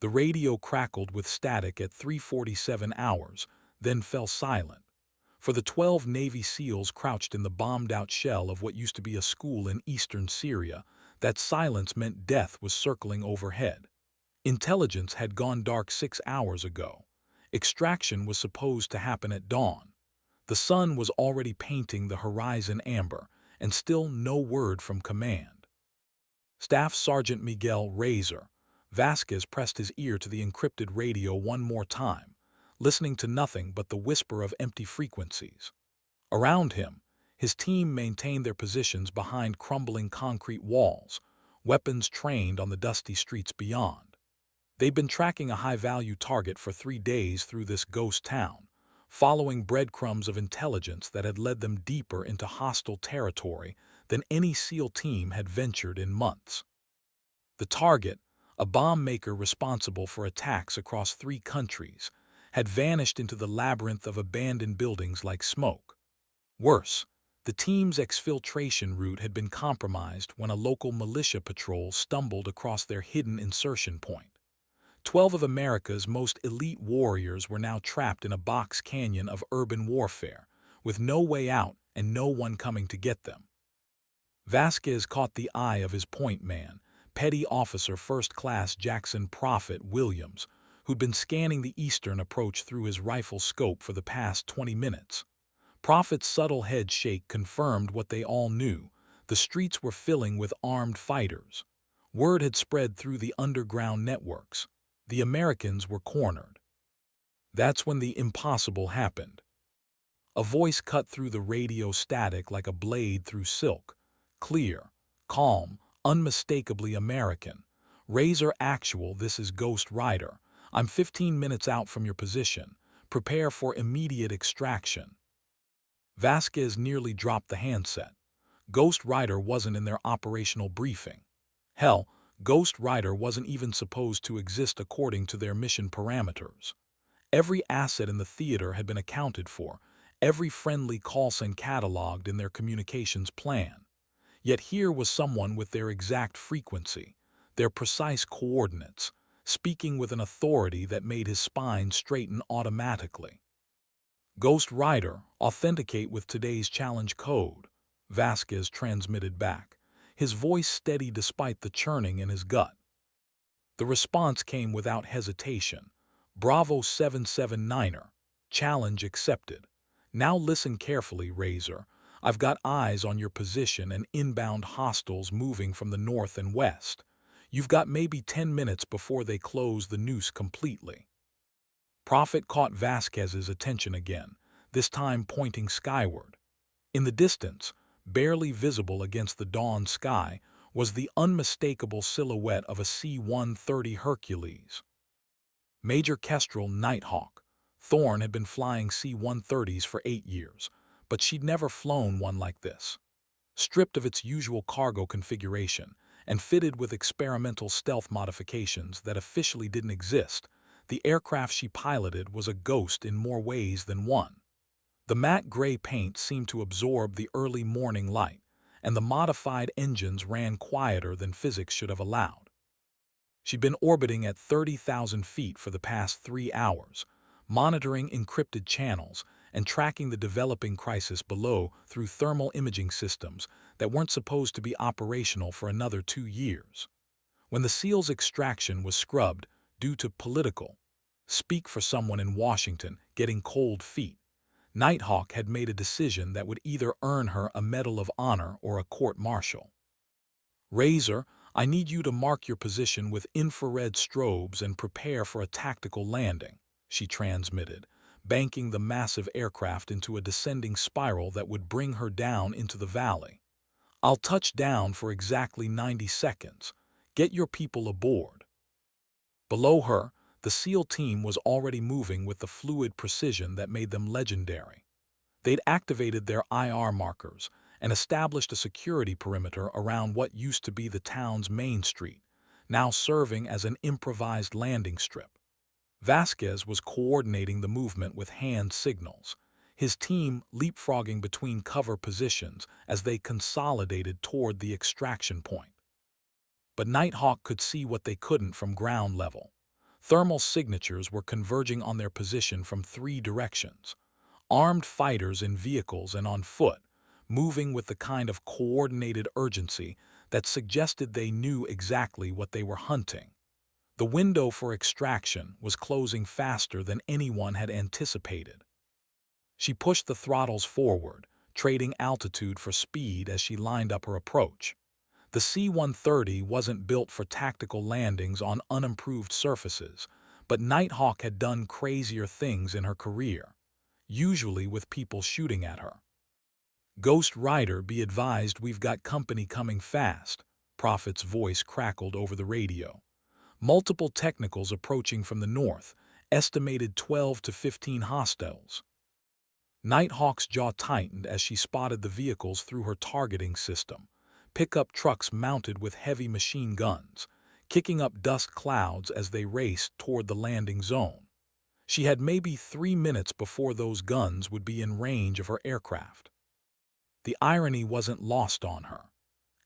The radio crackled with static at 3:47 hours, then fell silent. For the 12 Navy SEALs crouched in the bombed-out shell of what used to be a school in eastern Syria, that silence meant death was circling overhead. Intelligence had gone dark 6 hours ago. Extraction was supposed to happen at dawn. The sun was already painting the horizon amber, and still no word from command. Staff Sergeant Miguel Razor Vasquez pressed his ear to the encrypted radio one more time, listening to nothing but the whisper of empty frequencies. Around him, his team maintained their positions behind crumbling concrete walls, weapons trained on the dusty streets beyond. They'd been tracking a high-value target for 3 days through this ghost town, following breadcrumbs of intelligence that had led them deeper into hostile territory than any SEAL team had ventured in months. The target, a bomb maker responsible for attacks across 3 countries, had vanished into the labyrinth of abandoned buildings like smoke. Worse, the team's exfiltration route had been compromised when a local militia patrol stumbled across their hidden insertion point. 12 of America's most elite warriors were now trapped in a box canyon of urban warfare, with no way out and no one coming to get them. Vasquez caught the eye of his point man, Petty Officer First Class Jackson Prophet Williams, who'd been scanning the eastern approach through his rifle scope for the past 20 minutes. Prophet's subtle head shake confirmed what they all knew: the streets were filling with armed fighters. Word had spread through the underground networks. The Americans were cornered. That's when the impossible happened. A voice cut through the radio static like a blade through silk. Clear, calm, unmistakably American. "Razor Actual, this is Ghost Rider. I'm 15 minutes out from your position. Prepare for immediate extraction." Vasquez nearly dropped the handset. Ghost Rider wasn't in their operational briefing. Hell, Ghost Rider wasn't even supposed to exist according to their mission parameters. Every asset in the theater had been accounted for, every friendly call sign cataloged in their communications plan. Yet here was someone with their exact frequency, their precise coordinates, speaking with an authority that made his spine straighten automatically. "Ghost Rider, authenticate with today's challenge code," Vasquez transmitted back, his voice steady despite the churning in his gut. The response came without hesitation. "Bravo 779er. Challenge accepted. Now listen carefully, Razor. I've got eyes on your position and inbound hostiles moving from the north and west. You've got maybe 10 minutes before they close the noose completely." Prophet caught Vasquez's attention again, this time pointing skyward. In the distance, barely visible against the dawn sky, was the unmistakable silhouette of a C-130 Hercules. Major Kestrel Nighthawk. Thorne had been flying C-130s for 8 years, but she'd never flown one like this. Stripped of its usual cargo configuration and fitted with experimental stealth modifications that officially didn't exist, the aircraft she piloted was a ghost in more ways than one. The matte gray paint seemed to absorb the early morning light, and the modified engines ran quieter than physics should have allowed. She'd been orbiting at 30,000 feet for the past 3 hours, monitoring encrypted channels and tracking the developing crisis below through thermal imaging systems that weren't supposed to be operational for another 2 years. When the SEAL's extraction was scrubbed due to political, speak for someone in Washington getting cold feet, Nighthawk had made a decision that would either earn her a Medal of Honor or a court-martial. "Razor, I need you to mark your position with infrared strobes and prepare for a tactical landing," she transmitted, banking the massive aircraft into a descending spiral that would bring her down into the valley. "I'll touch down for exactly 90 seconds. Get your people aboard." Below her, the SEAL team was already moving with the fluid precision that made them legendary. They'd activated their IR markers and established a security perimeter around what used to be the town's main street, now serving as an improvised landing strip. Vasquez was coordinating the movement with hand signals, his team leapfrogging between cover positions as they consolidated toward the extraction point. But Nighthawk could see what they couldn't from ground level. Thermal signatures were converging on their position from three directions. Armed fighters in vehicles and on foot, moving with the kind of coordinated urgency that suggested they knew exactly what they were hunting. The window for extraction was closing faster than anyone had anticipated. She pushed the throttles forward, trading altitude for speed as she lined up her approach. The C-130 wasn't built for tactical landings on unimproved surfaces, but Nighthawk had done crazier things in her career, usually with people shooting at her. "Ghost Rider, be advised we've got company coming fast," Prophet's voice crackled over the radio. "Multiple technicals approaching from the north, estimated 12 to 15 hostiles." Nighthawk's jaw tightened as she spotted the vehicles through her targeting system. Pickup trucks mounted with heavy machine guns, kicking up dust clouds as they raced toward the landing zone. She had maybe 3 minutes before those guns would be in range of her aircraft. The irony wasn't lost on her.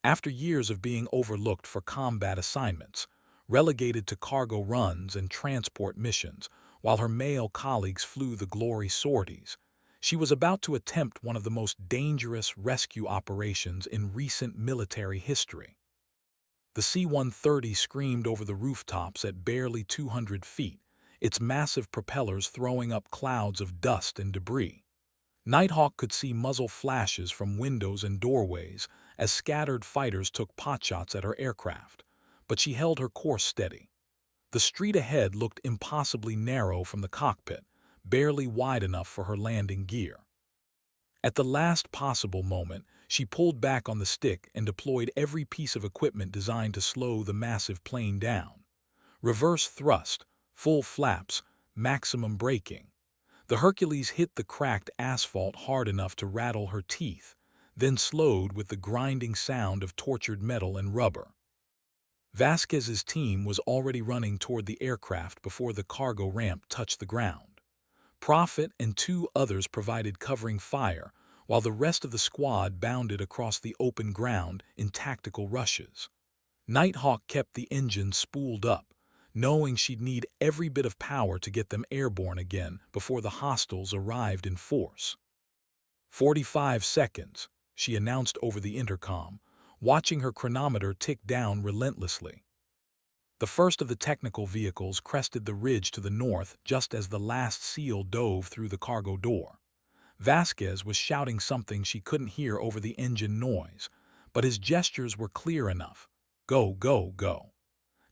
After years of being overlooked for combat assignments, relegated to cargo runs and transport missions, while her male colleagues flew the glory sorties, she was about to attempt one of the most dangerous rescue operations in recent military history. The C-130 screamed over the rooftops at barely 200 feet, its massive propellers throwing up clouds of dust and debris. Nighthawk could see muzzle flashes from windows and doorways as scattered fighters took potshots at her aircraft, but she held her course steady. The street ahead looked impossibly narrow from the cockpit, barely wide enough for her landing gear. At the last possible moment, she pulled back on the stick and deployed every piece of equipment designed to slow the massive plane down. Reverse thrust, full flaps, maximum braking. The Hercules hit the cracked asphalt hard enough to rattle her teeth, then slowed with the grinding sound of tortured metal and rubber. Vasquez's team was already running toward the aircraft before the cargo ramp touched the ground. Prophet and 2 others provided covering fire, while the rest of the squad bounded across the open ground in tactical rushes. Nighthawk kept the engine spooled up, knowing she'd need every bit of power to get them airborne again before the hostiles arrived in force. 45 seconds, she announced over the intercom, watching her chronometer tick down relentlessly. The first of the technical vehicles crested the ridge to the north just as the last SEAL dove through the cargo door. Vasquez was shouting something she couldn't hear over the engine noise, but his gestures were clear enough. "Go, go, go."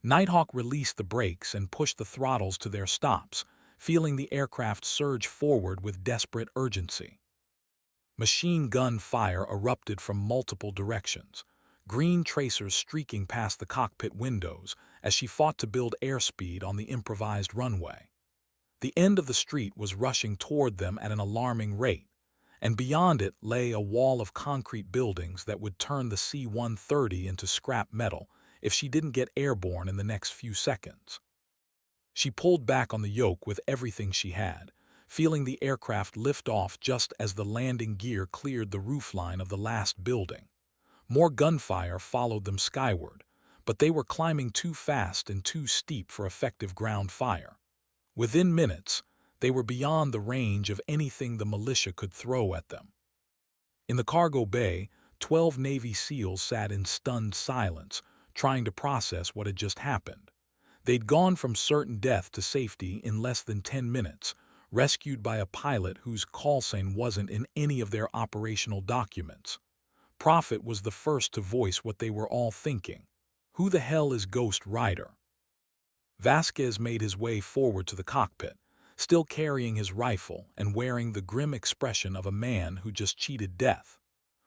Nighthawk released the brakes and pushed the throttles to their stops, feeling the aircraft surge forward with desperate urgency. Machine gun fire erupted from multiple directions, green tracers streaking past the cockpit windows as she fought to build airspeed on the improvised runway. The end of the street was rushing toward them at an alarming rate, and beyond it lay a wall of concrete buildings that would turn the C-130 into scrap metal if she didn't get airborne in the next few seconds. She pulled back on the yoke with everything she had, feeling the aircraft lift off just as the landing gear cleared the roofline of the last building. More gunfire followed them skyward, but they were climbing too fast and too steep for effective ground fire. Within minutes, they were beyond the range of anything the militia could throw at them. In the cargo bay, 12 Navy SEALs sat in stunned silence, trying to process what had just happened. They'd gone from certain death to safety in less than 10 minutes, rescued by a pilot whose call sign wasn't in any of their operational documents. Prophet was the first to voice what they were all thinking. Who the hell is Ghost Rider? Vasquez made his way forward to the cockpit, still carrying his rifle and wearing the grim expression of a man who just cheated death.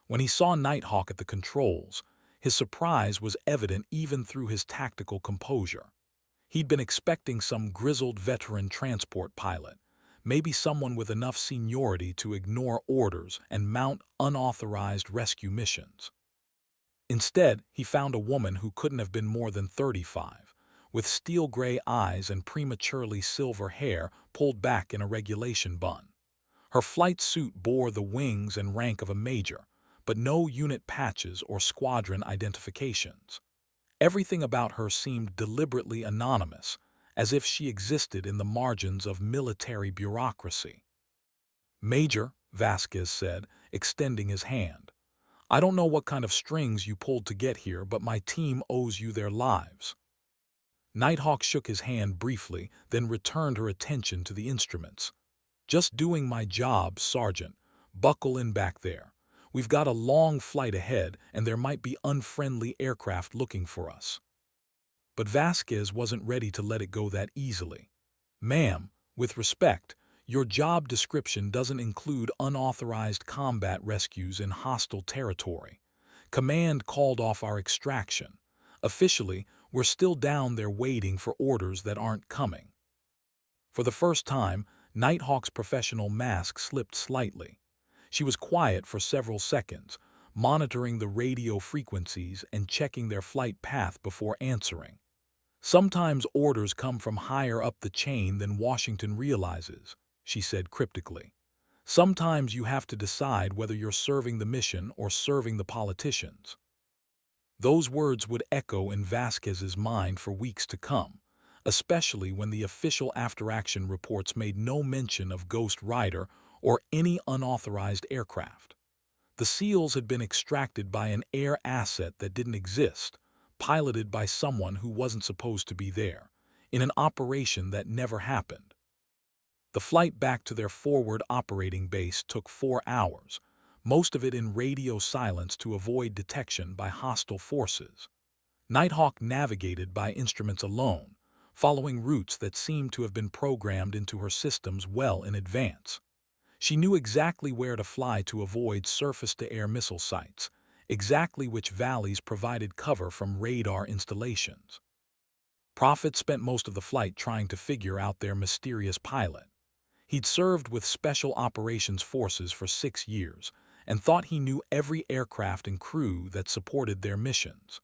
When he saw Nighthawk at the controls, his surprise was evident even through his tactical composure. He'd been expecting some grizzled veteran transport pilot, maybe someone with enough seniority to ignore orders and mount unauthorized rescue missions. Instead, he found a woman who couldn't have been more than 35, with steel-gray eyes and prematurely silver hair pulled back in a regulation bun. Her flight suit bore the wings and rank of a major, but no unit patches or squadron identifications. Everything about her seemed deliberately anonymous, as if she existed in the margins of military bureaucracy. "Major," Vasquez said, extending his hand, "I don't know what kind of strings you pulled to get here, but my team owes you their lives." Nighthawk shook his hand briefly, then returned her attention to the instruments. "Just doing my job, Sergeant. Buckle in back there. We've got a long flight ahead, and there might be unfriendly aircraft looking for us." But Vasquez wasn't ready to let it go that easily. "Ma'am, with respect, your job description doesn't include unauthorized combat rescues in hostile territory. Command called off our extraction. Officially, we're still down there waiting for orders that aren't coming." For the first time, Nighthawk's professional mask slipped slightly. She was quiet for several seconds, monitoring the radio frequencies and checking their flight path before answering. "Sometimes orders come from higher up the chain than Washington realizes," she said cryptically. "Sometimes you have to decide whether you're serving the mission or serving the politicians." Those words would echo in Vasquez's mind for weeks to come, especially when the official after-action reports made no mention of Ghost Rider or any unauthorized aircraft. The SEALs had been extracted by an air asset that didn't exist, piloted by someone who wasn't supposed to be there, in an operation that never happened. The flight back to their forward operating base took 4 hours, most of it in radio silence to avoid detection by hostile forces. Nighthawk navigated by instruments alone, following routes that seemed to have been programmed into her systems well in advance. She knew exactly where to fly to avoid surface-to-air missile sites, exactly which valleys provided cover from radar installations. Prophet spent most of the flight trying to figure out their mysterious pilot. He'd served with Special Operations Forces for 6 years and thought he knew every aircraft and crew that supported their missions.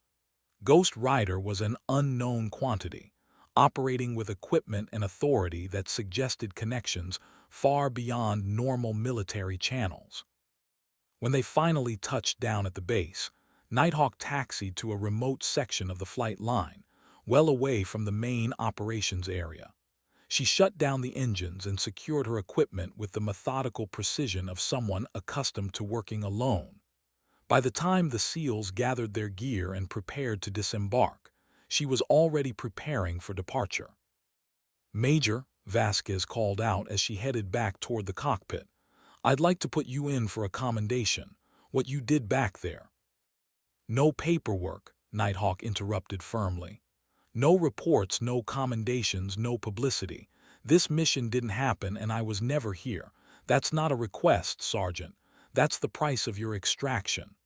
Ghost Rider was an unknown quantity, operating with equipment and authority that suggested connections far beyond normal military channels. When they finally touched down at the base, Nighthawk taxied to a remote section of the flight line, well away from the main operations area. She shut down the engines and secured her equipment with the methodical precision of someone accustomed to working alone. By the time the SEALs gathered their gear and prepared to disembark, she was already preparing for departure. "Major," Vasquez called out as she headed back toward the cockpit, "I'd like to put you in for a commendation, what you did back there." "No paperwork," Nighthawk interrupted firmly. "No reports, no commendations, no publicity. This mission didn't happen and I was never here. That's not a request, Sergeant. That's the price of your extraction."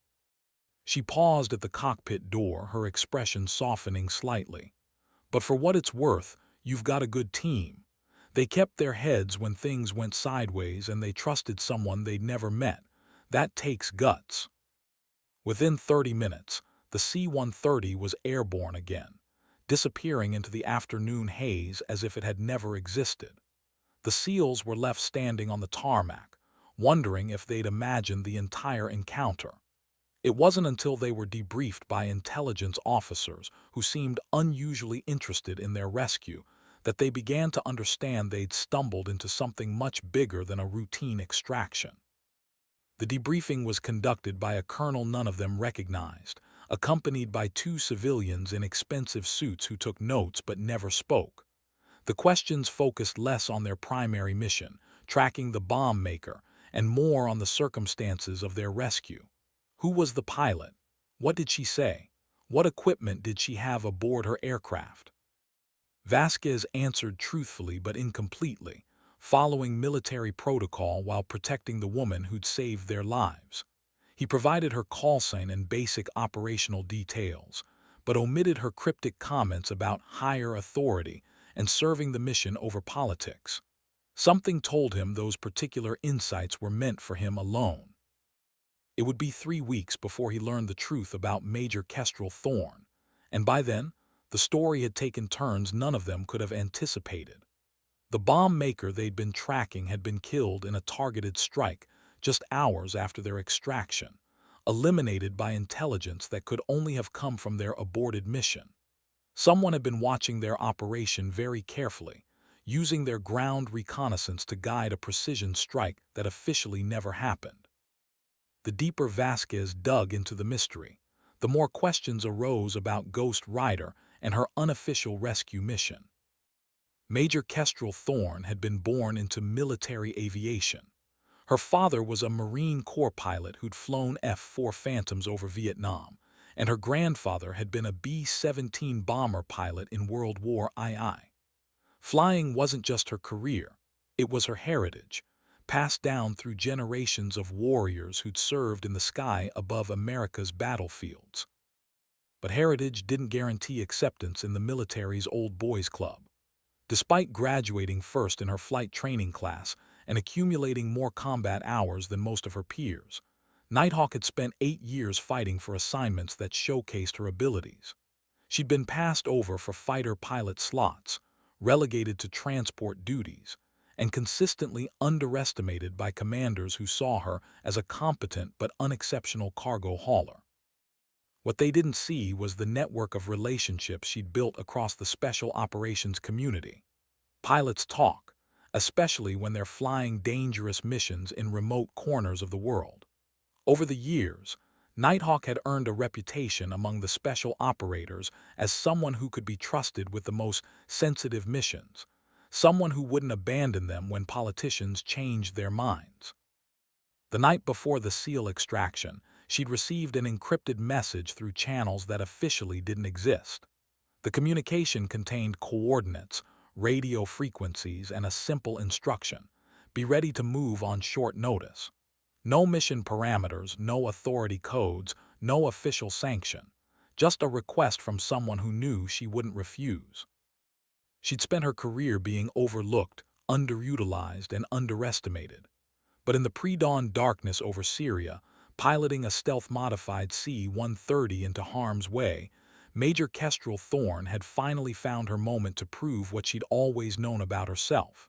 She paused at the cockpit door, her expression softening slightly. "But for what it's worth, you've got a good team. They kept their heads when things went sideways and they trusted someone they'd never met. That takes guts." Within 30 minutes, the C-130 was airborne again, disappearing into the afternoon haze as if it had never existed. The SEALs were left standing on the tarmac, wondering if they'd imagined the entire encounter. It wasn't until they were debriefed by intelligence officers who seemed unusually interested in their rescue that they began to understand they'd stumbled into something much bigger than a routine extraction. The debriefing was conducted by a colonel none of them recognized, accompanied by 2 civilians in expensive suits who took notes but never spoke. The questions focused less on their primary mission, tracking the bomb maker, and more on the circumstances of their rescue. Who was the pilot? What did she say? What equipment did she have aboard her aircraft? Vasquez answered truthfully but incompletely, following military protocol while protecting the woman who'd saved their lives. He provided her call sign and basic operational details, but omitted her cryptic comments about higher authority and serving the mission over politics. Something told him those particular insights were meant for him alone. It would be 3 weeks before he learned the truth about Major Kestrel Thorne, and by then, the story had taken turns none of them could have anticipated. The bomb maker they'd been tracking had been killed in a targeted strike just hours after their extraction, eliminated by intelligence that could only have come from their aborted mission. Someone had been watching their operation very carefully, using their ground reconnaissance to guide a precision strike that officially never happened. The deeper Vasquez dug into the mystery, the more questions arose about Ghost Rider and her unofficial rescue mission. Major Kestrel Thorne had been born into military aviation. Her father was a Marine Corps pilot who'd flown F-4 Phantoms over Vietnam, and her grandfather had been a B-17 bomber pilot in World War II. Flying wasn't just her career, it was her heritage, passed down through generations of warriors who'd served in the sky above America's battlefields. But heritage didn't guarantee acceptance in the military's Old Boys Club. Despite graduating first in her flight training class and accumulating more combat hours than most of her peers, Nighthawk had spent 8 years fighting for assignments that showcased her abilities. She'd been passed over for fighter pilot slots, relegated to transport duties, and consistently underestimated by commanders who saw her as a competent but unexceptional cargo hauler. What they didn't see was the network of relationships she'd built across the special operations community. Pilots talk, especially when they're flying dangerous missions in remote corners of the world. Over the years, Nighthawk had earned a reputation among the special operators as someone who could be trusted with the most sensitive missions, someone who wouldn't abandon them when politicians changed their minds. The night before the SEAL extraction, she'd received an encrypted message through channels that officially didn't exist. The communication contained coordinates, radio frequencies, and a simple instruction: be ready to move on short notice. No mission parameters, no authority codes, no official sanction. Just a request from someone who knew she wouldn't refuse. She'd spent her career being overlooked, underutilized, and underestimated. But in the pre-dawn darkness over Syria, piloting a stealth-modified C-130 into harm's way, Major Kestrel Thorne had finally found her moment to prove what she'd always known about herself.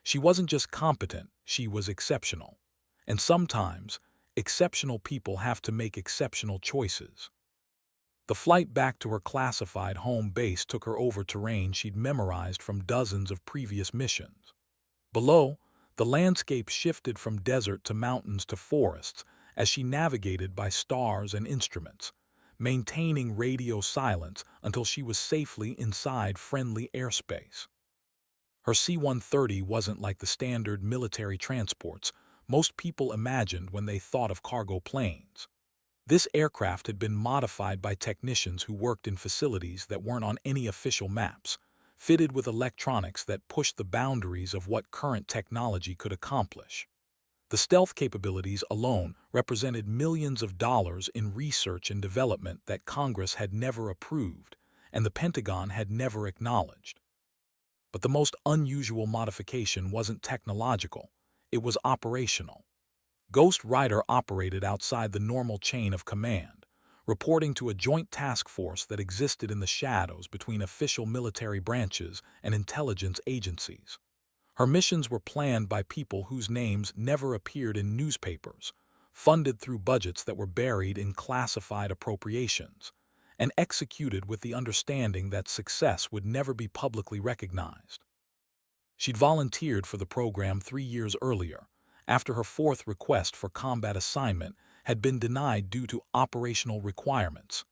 She wasn't just competent, she was exceptional. And sometimes, exceptional people have to make exceptional choices. The flight back to her classified home base took her over terrain she'd memorized from dozens of previous missions. Below, the landscape shifted from desert to mountains to forests as she navigated by stars and instruments, maintaining radio silence until she was safely inside friendly airspace. Her C-130 wasn't like the standard military transports most people imagined when they thought of cargo planes. This aircraft had been modified by technicians who worked in facilities that weren't on any official maps, fitted with electronics that pushed the boundaries of what current technology could accomplish. The stealth capabilities alone represented millions of dollars in research and development that Congress had never approved and the Pentagon had never acknowledged. But the most unusual modification wasn't technological, it was operational. Ghost Rider operated outside the normal chain of command, reporting to a joint task force that existed in the shadows between official military branches and intelligence agencies. Her missions were planned by people whose names never appeared in newspapers, funded through budgets that were buried in classified appropriations, and executed with the understanding that success would never be publicly recognized. She'd volunteered for the program 3 years earlier, after her 4th request for combat assignment had been denied due to operational requirements,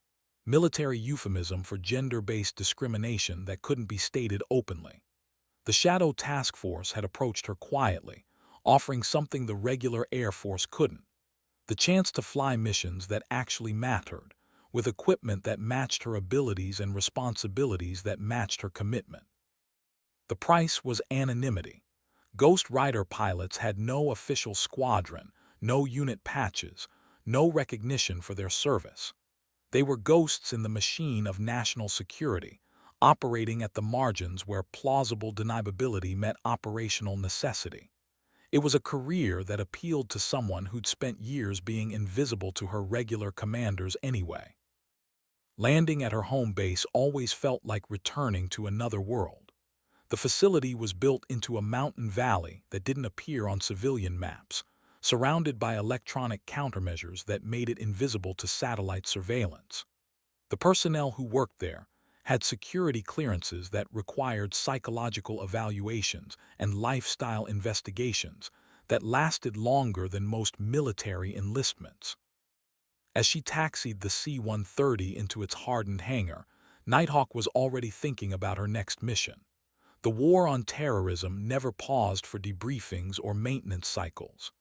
military euphemism for gender-based discrimination that couldn't be stated openly. The Shadow Task Force had approached her quietly, offering something the regular Air Force couldn't: the chance to fly missions that actually mattered, with equipment that matched her abilities and responsibilities that matched her commitment. The price was anonymity. Ghost Rider pilots had no official squadron, no unit patches, no recognition for their service. They were ghosts in the machine of national security, operating at the margins where plausible deniability met operational necessity. It was a career that appealed to someone who'd spent years being invisible to her regular commanders anyway. Landing at her home base always felt like returning to another world. The facility was built into a mountain valley that didn't appear on civilian maps, surrounded by electronic countermeasures that made it invisible to satellite surveillance. The personnel who worked there had security clearances that required psychological evaluations and lifestyle investigations that lasted longer than most military enlistments. As she taxied the C-130 into its hardened hangar, Nighthawk was already thinking about her next mission. The war on terrorism never paused for debriefings or maintenance cycles.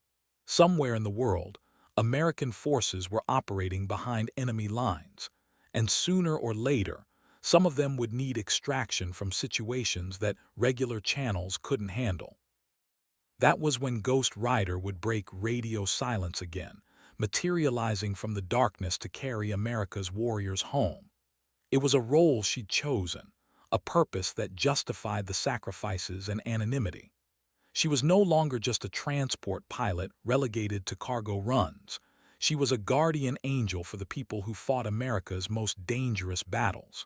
Somewhere in the world, American forces were operating behind enemy lines, and sooner or later, some of them would need extraction from situations that regular channels couldn't handle. That was when Ghost Rider would break radio silence again, materializing from the darkness to carry America's warriors home. It was a role she'd chosen, a purpose that justified the sacrifices and anonymity. She was no longer just a transport pilot relegated to cargo runs. She was a guardian angel for the people who fought America's most dangerous battles.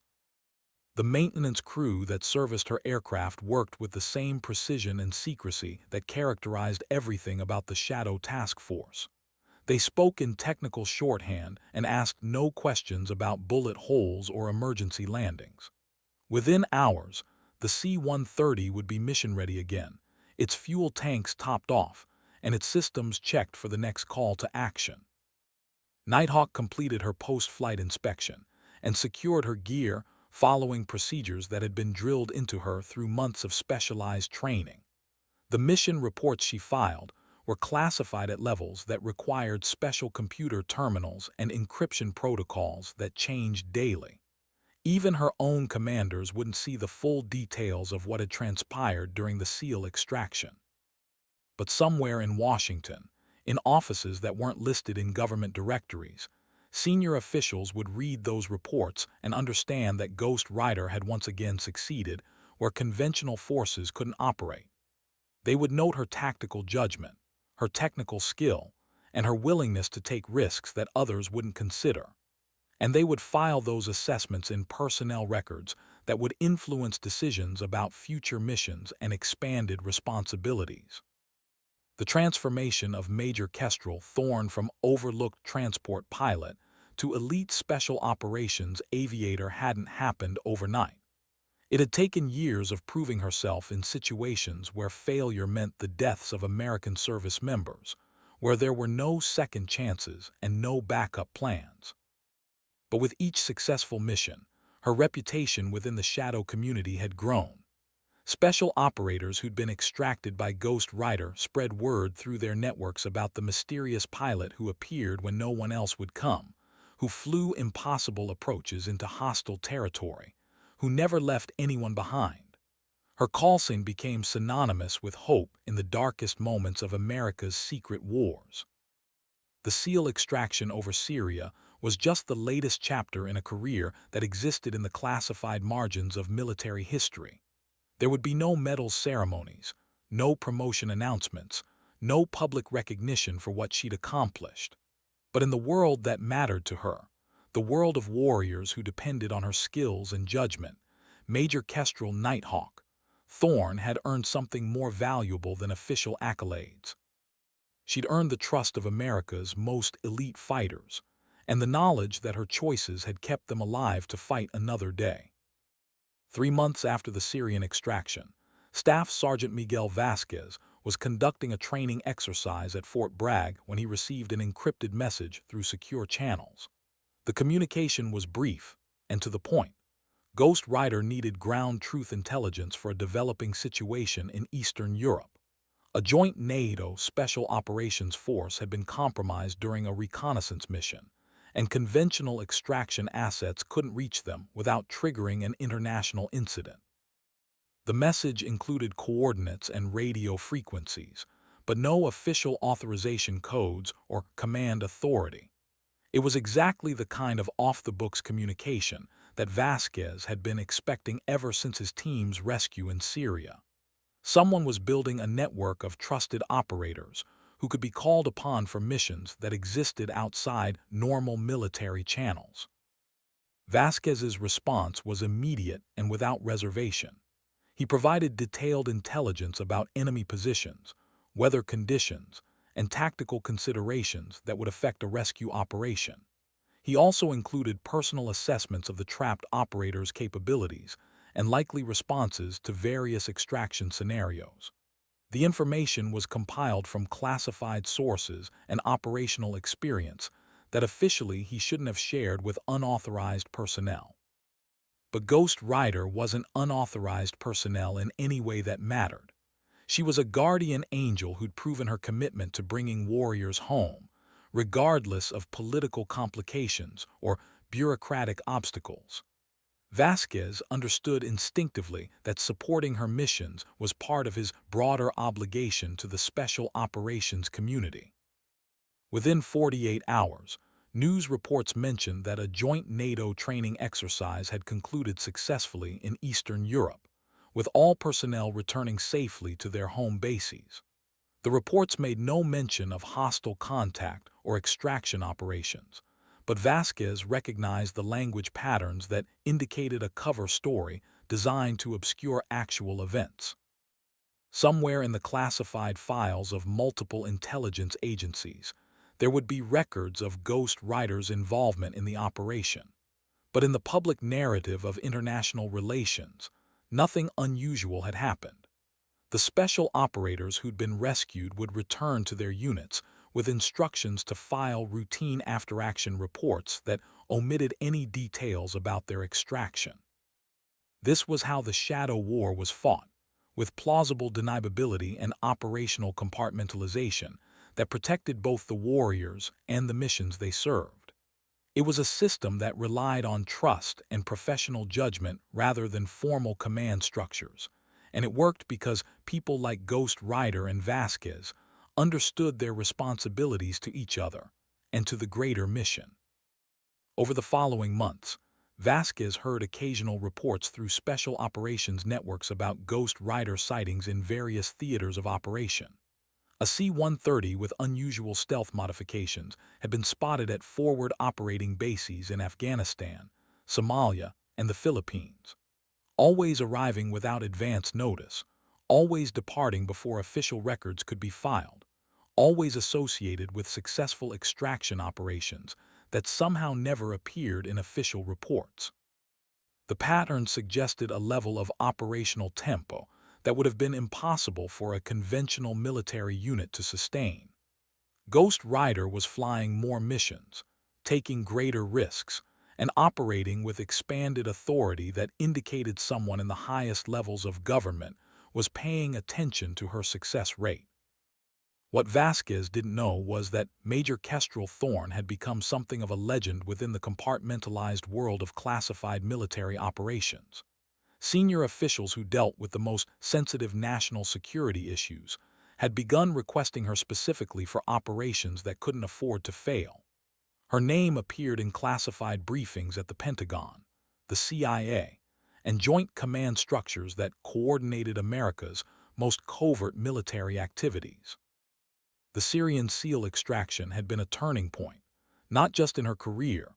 The maintenance crew that serviced her aircraft worked with the same precision and secrecy that characterized everything about the Shadow Task Force. They spoke in technical shorthand and asked no questions about bullet holes or emergency landings. Within hours, the C-130 would be mission-ready again, its fuel tanks topped off, and its systems checked for the next call to action. Nighthawk completed her post-flight inspection and secured her gear, following procedures that had been drilled into her through months of specialized training. The mission reports she filed were classified at levels that required special computer terminals and encryption protocols that changed daily. Even her own commanders wouldn't see the full details of what had transpired during the SEAL extraction. But somewhere in Washington, in offices that weren't listed in government directories, senior officials would read those reports and understand that Ghost Rider had once again succeeded where conventional forces couldn't operate. They would note her tactical judgment, her technical skill, and her willingness to take risks that others wouldn't consider. And they would file those assessments in personnel records that would influence decisions about future missions and expanded responsibilities. The transformation of Major Kestrel Thorne from overlooked transport pilot to elite special operations aviator hadn't happened overnight. It had taken years of proving herself in situations where failure meant the deaths of American service members, where there were no second chances and no backup plans. But with each successful mission, her reputation within the Shadow community had grown. Special operators who'd been extracted by Ghost Rider spread word through their networks about the mysterious pilot who appeared when no one else would come, who flew impossible approaches into hostile territory, who never left anyone behind. Her call sign became synonymous with hope in the darkest moments of America's secret wars. The SEAL extraction over Syria was just the latest chapter in a career that existed in the classified margins of military history. There would be no medals ceremonies, no promotion announcements, no public recognition for what she'd accomplished. But in the world that mattered to her, the world of warriors who depended on her skills and judgment, Major Kestrel Nighthawk Thorne had earned something more valuable than official accolades. She'd earned the trust of America's most elite fighters, and the knowledge that her choices had kept them alive to fight another day. 3 months after the Syrian extraction, Staff Sergeant Miguel Vasquez was conducting a training exercise at Fort Bragg when he received an encrypted message through secure channels. The communication was brief and to the point. Ghost Rider needed ground truth intelligence for a developing situation in Eastern Europe. A joint NATO Special Operations Force had been compromised during a reconnaissance mission, and conventional extraction assets couldn't reach them without triggering an international incident. The message included coordinates and radio frequencies, but no official authorization codes or command authority. It was exactly the kind of off-the-books communication that Vasquez had been expecting ever since his team's rescue in Syria. Someone was building a network of trusted operators who could be called upon for missions that existed outside normal military channels. Vasquez's response was immediate and without reservation. He provided detailed intelligence about enemy positions, weather conditions, and tactical considerations that would affect a rescue operation. He also included personal assessments of the trapped operator's capabilities and likely responses to various extraction scenarios. The information was compiled from classified sources and operational experience that officially he shouldn't have shared with unauthorized personnel. But Ghost Rider wasn't unauthorized personnel in any way that mattered. She was a guardian angel who'd proven her commitment to bringing warriors home, regardless of political complications or bureaucratic obstacles. Vasquez understood instinctively that supporting her missions was part of his broader obligation to the special operations community. Within 48 hours, news reports mentioned that a joint NATO training exercise had concluded successfully in Eastern Europe, with all personnel returning safely to their home bases. The reports made no mention of hostile contact or extraction operations, but Vasquez recognized the language patterns that indicated a cover story designed to obscure actual events. Somewhere in the classified files of multiple intelligence agencies, there would be records of Ghost Rider's involvement in the operation. But in the public narrative of international relations, nothing unusual had happened. The special operators who'd been rescued would return to their units with instructions to file routine after-action reports that omitted any details about their extraction. This was how the Shadow War was fought, with plausible deniability and operational compartmentalization that protected both the warriors and the missions they served. It was a system that relied on trust and professional judgment rather than formal command structures, and it worked because people like Ghost Rider and Vasquez understood their responsibilities to each other and to the greater mission. Over the following months, Vasquez heard occasional reports through special operations networks about Ghost Rider sightings in various theaters of operation. A C-130 with unusual stealth modifications had been spotted at forward operating bases in Afghanistan, Somalia, and the Philippines, always arriving without advance notice, always departing before official records could be filed, always associated with successful extraction operations that somehow never appeared in official reports. The pattern suggested a level of operational tempo that would have been impossible for a conventional military unit to sustain. Ghost Rider was flying more missions, taking greater risks, and operating with expanded authority that indicated someone in the highest levels of government was paying attention to her success rate. What Vasquez didn't know was that Major Kestrel Thorne had become something of a legend within the compartmentalized world of classified military operations. Senior officials who dealt with the most sensitive national security issues had begun requesting her specifically for operations that couldn't afford to fail. Her name appeared in classified briefings at the Pentagon, the CIA, and joint command structures that coordinated America's most covert military activities. The Syrian SEAL extraction had been a turning point, not just in her career,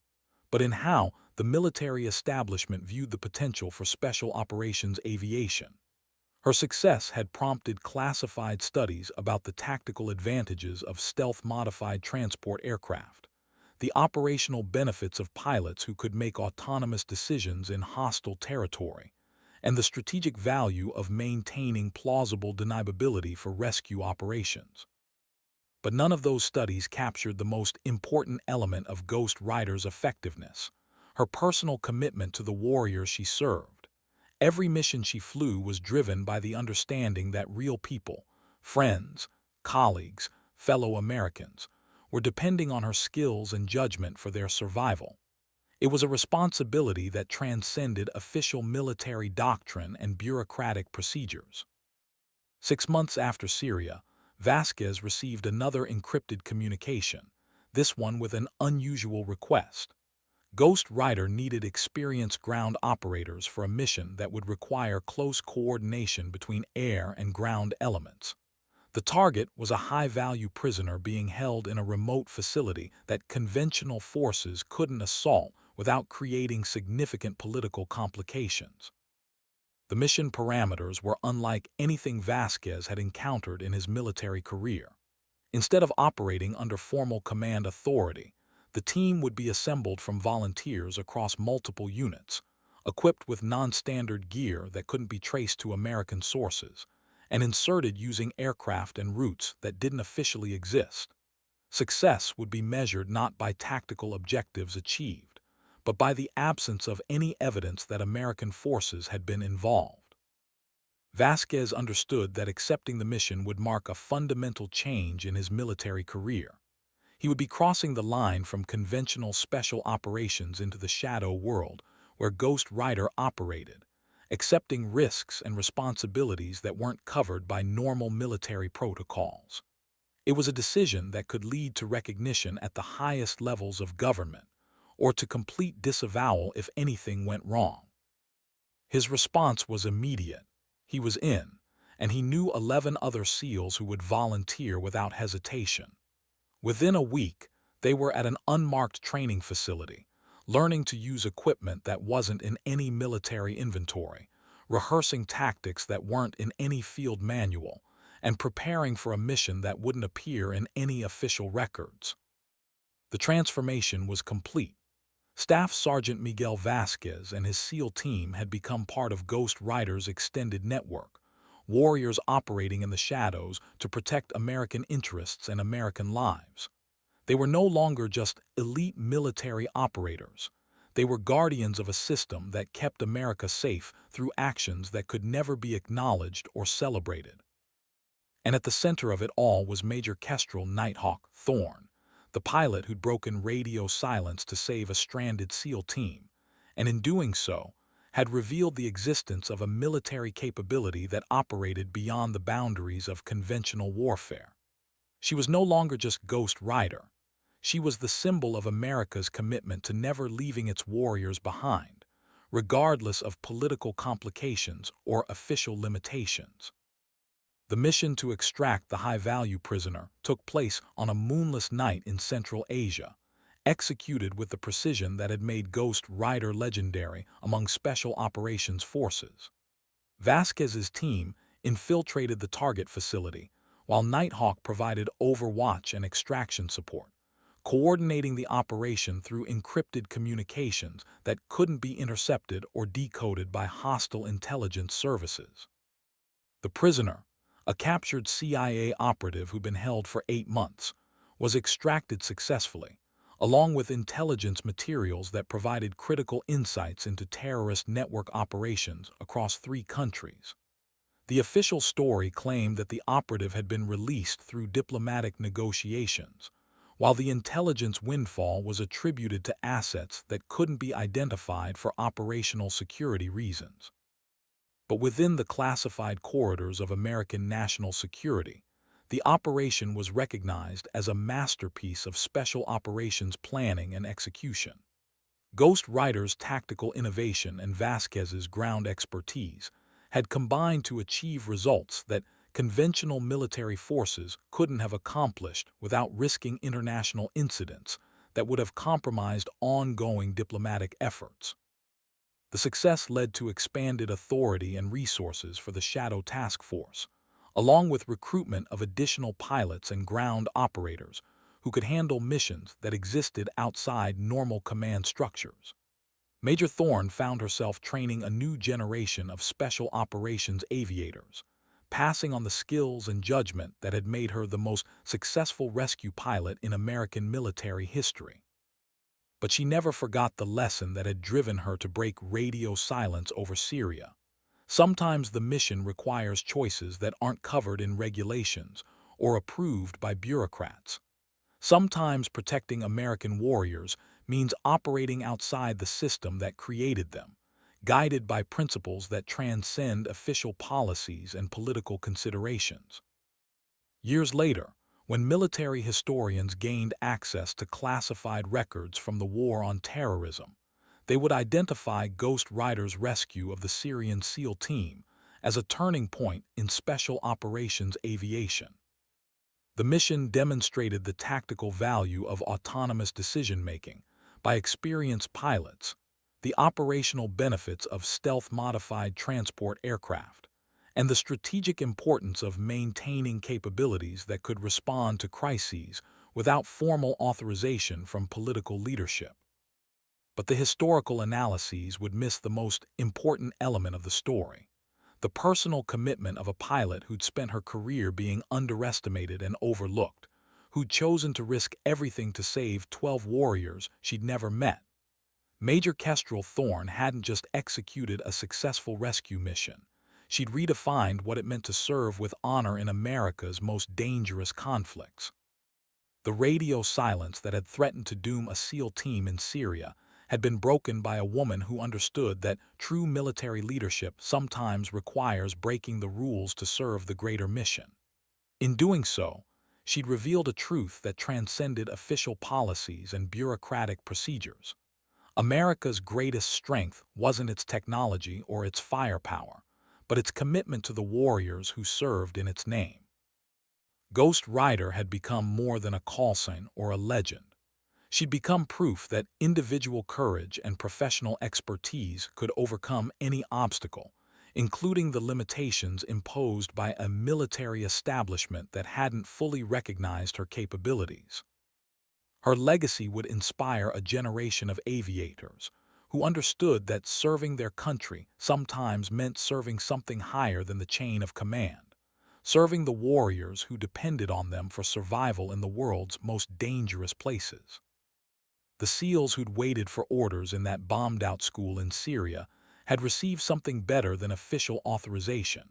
but in how the military establishment viewed the potential for special operations aviation. Her success had prompted classified studies about the tactical advantages of stealth-modified transport aircraft, the operational benefits of pilots who could make autonomous decisions in hostile territory, and the strategic value of maintaining plausible deniability for rescue operations. But none of those studies captured the most important element of Ghost Rider's effectiveness: her personal commitment to the warriors she served. Every mission she flew was driven by the understanding that real people, friends, colleagues, fellow Americans, were depending on her skills and judgment for their survival. It was a responsibility that transcended official military doctrine and bureaucratic procedures. 6 months after Syria, Vasquez received another encrypted communication, this one with an unusual request. Ghost Rider needed experienced ground operators for a mission that would require close coordination between air and ground elements. The target was a high-value prisoner being held in a remote facility that conventional forces couldn't assault without creating significant political complications. The mission parameters were unlike anything Vasquez had encountered in his military career. Instead of operating under formal command authority, The team would be assembled from volunteers across multiple units, equipped with non-standard gear that couldn't be traced to American sources, and inserted using aircraft and routes that didn't officially exist. Success would be measured not by tactical objectives achieved, but by the absence of any evidence that American forces had been involved. Vasquez understood that accepting the mission would mark a fundamental change in his military career. He would be crossing the line from conventional special operations into the shadow world where Ghost Rider operated, accepting risks and responsibilities that weren't covered by normal military protocols. It was a decision that could lead to recognition at the highest levels of government, or to complete disavowal if anything went wrong. His response was immediate. He was in, and he knew 11 other SEALs who would volunteer without hesitation. Within a week, they were at an unmarked training facility, learning to use equipment that wasn't in any military inventory, rehearsing tactics that weren't in any field manual, and preparing for a mission that wouldn't appear in any official records. The transformation was complete. Staff Sergeant Miguel Vasquez and his SEAL team had become part of Ghost Rider's extended network, warriors operating in the shadows to protect American interests and American lives. They were no longer just elite military operators. They were guardians of a system that kept America safe through actions that could never be acknowledged or celebrated. And at the center of it all was Major Kestrel Nighthawk Thorne, the pilot who'd broken radio silence to save a stranded SEAL team, and in doing so, had revealed the existence of a military capability that operated beyond the boundaries of conventional warfare. She was no longer just Ghost Rider. She was the symbol of America's commitment to never leaving its warriors behind, regardless of political complications or official limitations. The mission to extract the high-value prisoner took place on a moonless night in Central Asia, executed with the precision that had made Ghost Rider legendary among special operations forces. Vasquez's team infiltrated the target facility, while Nighthawk provided overwatch and extraction support, coordinating the operation through encrypted communications that couldn't be intercepted or decoded by hostile intelligence services. The prisoner, a captured CIA operative who'd been held for 8 months, was extracted successfully, along with intelligence materials that provided critical insights into terrorist network operations across 3 countries. The official story claimed that the operative had been released through diplomatic negotiations, while the intelligence windfall was attributed to assets that couldn't be identified for operational security reasons. But within the classified corridors of American national security, the operation was recognized as a masterpiece of special operations planning and execution. Ghost Rider's tactical innovation and Vasquez's ground expertise had combined to achieve results that conventional military forces couldn't have accomplished without risking international incidents that would have compromised ongoing diplomatic efforts. The success led to expanded authority and resources for the Shadow Task Force, along with recruitment of additional pilots and ground operators who could handle missions that existed outside normal command structures. Major Thorne found herself training a new generation of special operations aviators, passing on the skills and judgment that had made her the most successful rescue pilot in American military history. But she never forgot the lesson that had driven her to break radio silence over Syria. Sometimes the mission requires choices that aren't covered in regulations or approved by bureaucrats. Sometimes protecting American warriors means operating outside the system that created them, guided by principles that transcend official policies and political considerations. Years later, when military historians gained access to classified records from the war on terrorism, they would identify Ghost Rider's rescue of the Syrian SEAL team as a turning point in special operations aviation. The mission demonstrated the tactical value of autonomous decision-making by experienced pilots, the operational benefits of stealth-modified transport aircraft, and the strategic importance of maintaining capabilities that could respond to crises without formal authorization from political leadership. But the historical analyses would miss the most important element of the story: the personal commitment of a pilot who'd spent her career being underestimated and overlooked, who'd chosen to risk everything to save 12 warriors she'd never met. Major Kestrel Thorne hadn't just executed a successful rescue mission. She'd redefined what it meant to serve with honor in America's most dangerous conflicts. The radio silence that had threatened to doom a SEAL team in Syria had been broken by a woman who understood that true military leadership sometimes requires breaking the rules to serve the greater mission. In doing so, she'd revealed a truth that transcended official policies and bureaucratic procedures. America's greatest strength wasn't its technology or its firepower, but its commitment to the warriors who served in its name. Ghost Rider had become more than a call sign or a legend. She'd become proof that individual courage and professional expertise could overcome any obstacle, including the limitations imposed by a military establishment that hadn't fully recognized her capabilities. Her legacy would inspire a generation of aviators who understood that serving their country sometimes meant serving something higher than the chain of command, serving the warriors who depended on them for survival in the world's most dangerous places. The SEALs who'd waited for orders in that bombed-out school in Syria had received something better than official authorization.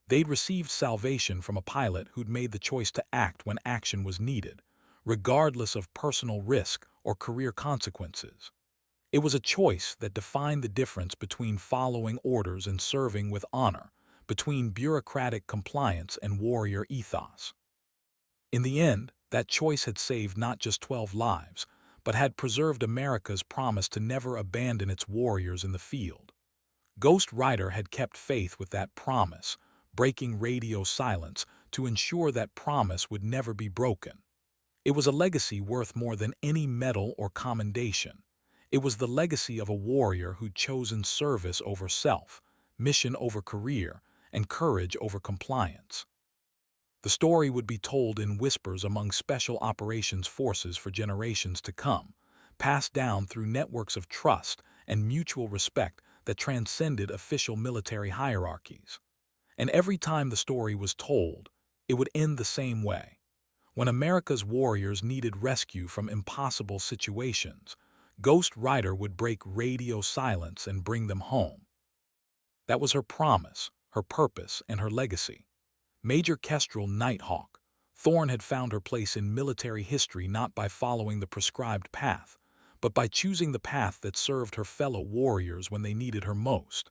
They'd received salvation from a pilot who'd made the choice to act when action was needed, regardless of personal risk or career consequences. It was a choice that defined the difference between following orders and serving with honor, between bureaucratic compliance and warrior ethos. In the end, that choice had saved not just 12 lives, but had preserved America's promise to never abandon its warriors in the field. Ghost Rider had kept faith with that promise, breaking radio silence to ensure that promise would never be broken. It was a legacy worth more than any medal or commendation. It was the legacy of a warrior who'd chosen service over self, mission over career, and courage over compliance. The story would be told in whispers among special operations forces for generations to come, passed down through networks of trust and mutual respect that transcended official military hierarchies. And every time the story was told, it would end the same way. When America's warriors needed rescue from impossible situations, Ghost Rider would break radio silence and bring them home. That was her promise, her purpose, and her legacy. Major Kestrel Nighthawk, Thorne had found her place in military history not by following the prescribed path, but by choosing the path that served her fellow warriors when they needed her most.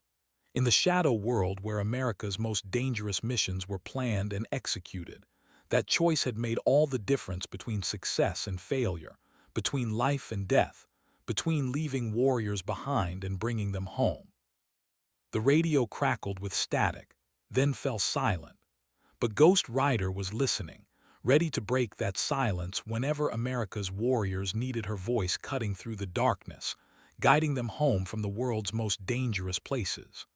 In the shadow world where America's most dangerous missions were planned and executed, that choice had made all the difference between success and failure, between life and death, between leaving warriors behind and bringing them home. The radio crackled with static, then fell silent. But Ghost Rider was listening, ready to break that silence whenever America's warriors needed her voice cutting through the darkness, guiding them home from the world's most dangerous places.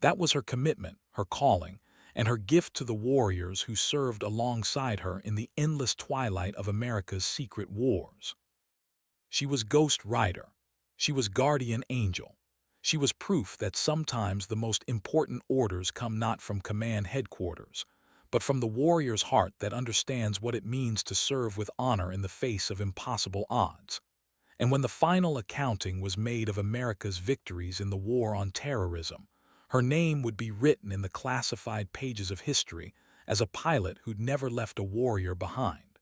That was her commitment, her calling, and her gift to the warriors who served alongside her in the endless twilight of America's secret wars. She was Ghost Rider. She was guardian angel. She was proof that sometimes the most important orders come not from command headquarters, but from the warrior's heart that understands what it means to serve with honor in the face of impossible odds. And when the final accounting was made of America's victories in the war on terrorism, her name would be written in the classified pages of history as a pilot who'd never left a warrior behind.